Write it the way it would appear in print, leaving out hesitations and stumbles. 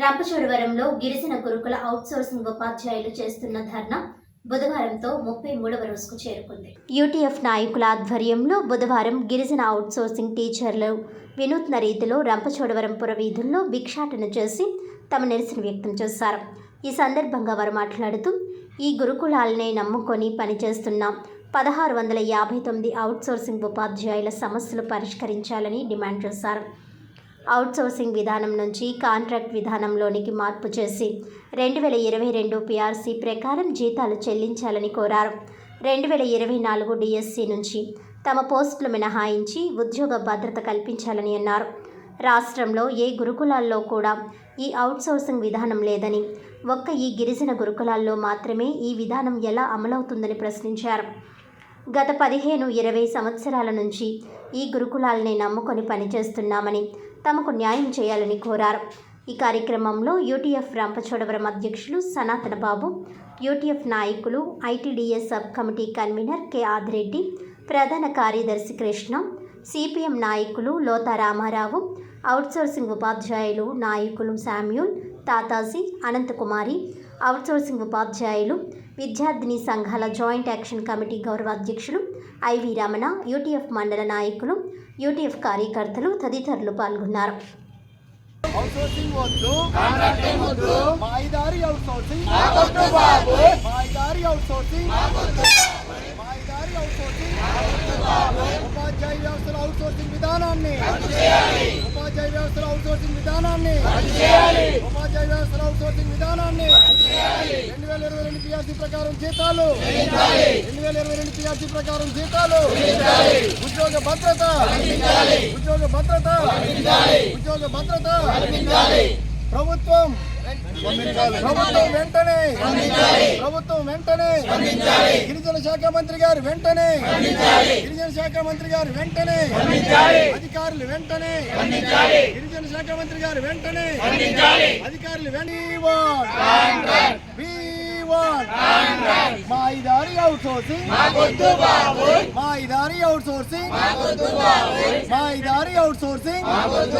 రంపచోడవరంలో గిరిజన గురుకుల అవుట్సోర్సింగ్ ఉపాధ్యాయులు చేస్తున్న ధర్నా బుధవారంతో 33వ రోజుకు చేరుకుంది. యూటీఎఫ్ నాయకుల ఆధ్వర్యంలో బుధవారం గిరిజన అవుట్సోర్సింగ్ టీచర్లు వినూత్న రీతిలో రంపచోడవరం పుర వీధుల్లో భిక్షాటన చేసి తమ నిరసన వ్యక్తం చేశారు. ఈ సందర్భంగా వారు మాట్లాడుతూ, ఈ గురుకులాలనే నమ్ముకొని పనిచేస్తున్న 1659 అవుట్సోర్సింగ్ ఉపాధ్యాయుల సమస్యలు పరిష్కరించాలని డిమాండ్ చేశారు. అవుట్సోర్సింగ్ విధానం నుంచి కాంట్రాక్ట్ విధానంలోనికి మార్పు చేసి 2022 పీఆర్సీ ప్రకారం జీతాలు చెల్లించాలని కోరారు. 2024 డిఎస్సి నుంచి తమ పోస్టులు మినహాయించి ఉద్యోగ భద్రత కల్పించాలని అన్నారు. రాష్ట్రంలో ఏ గురుకులాల్లో కూడా ఈ అవుట్సోర్సింగ్ విధానం లేదని, ఒక్క ఈ గిరిజన గురుకులాల్లో మాత్రమే ఈ విధానం ఎలా అమలవుతుందని ప్రశ్నించారు. గత 15-20 సంవత్సరాల నుంచి ఈ గురుకులాలని నమ్ముకొని పనిచేస్తున్నామని, తమకు న్యాయం చేయాలని కోరారు. ఈ కార్యక్రమంలో యూటీఎఫ్ రంపచోడవరం అధ్యక్షులు సనాతన బాబు, యూటీఎఫ్ నాయకులు, ITDS sub committee convener K Adireddy, ప్రధాన కార్యదర్శి కృష్ణ, సిపిఎం నాయకులు లోతా రామారావు, అవుట్సోర్సింగ్ ఉపాధ్యాయులు నాయకులు శామ్యూల్, తాతాజీ, అనంతకుమారి, అవుట్సోర్సింగ్ ఉపాధ్యాయులు, విద్యార్థిని సంఘాల జాయింట్ యాక్షన్ కమిటీ గౌరవ అధ్యక్షులు ఐవి రమణ, యూటీఎఫ్ మండల నాయకులు, యూటీఎఫ్ కార్యకర్తలు తదితరులు పాల్గొన్నారు. అవుట్సోర్సింగ్ వద్దు, మాయిదారి అవుట్సోర్సింగ్, మాయిదారి అవుట్సోర్సింగ్, మాయిదారి అవుట్సోర్సింగ్, ఉపాధ్యాయ వ్యవస్థల అవుట్సోర్సింగ్ విధానాన్ని, ఉపాధ్యాయ వ్యవస్థల అవుట్సోర్సింగ్ విధానాన్ని, ఉపాధ్యాయ వ్యవస్థల అవుట్సోర్సింగ్ విధానాన్ని 2022 పీఆర్సీ ప్రకారం జీతాలు, 2022 పీఆర్సీ ప్రకారం జీతాలు, ఉద్యోగ భద్రత, ఉద్యోగ భద్రత, ఉద్యోగ భద్రత, ప్రభుత్వం వెంటనే, ప్రభుత్వం వెంటనే, గిరిజన శాఖ మంత్రి గారు వెంటనే, గిరిజన శాఖ మంత్రి గారు వెంటనే, అధికారులు వెంటనే, గిరిజన శాఖ మంత్రి గారు వెంటనే, అధికారులు మాయిదారి అవుట్సోర్సింగ్, మాయిదారి అవుట్సోర్సింగ్, మాయిదారి అవుట్సోర్సింగ్.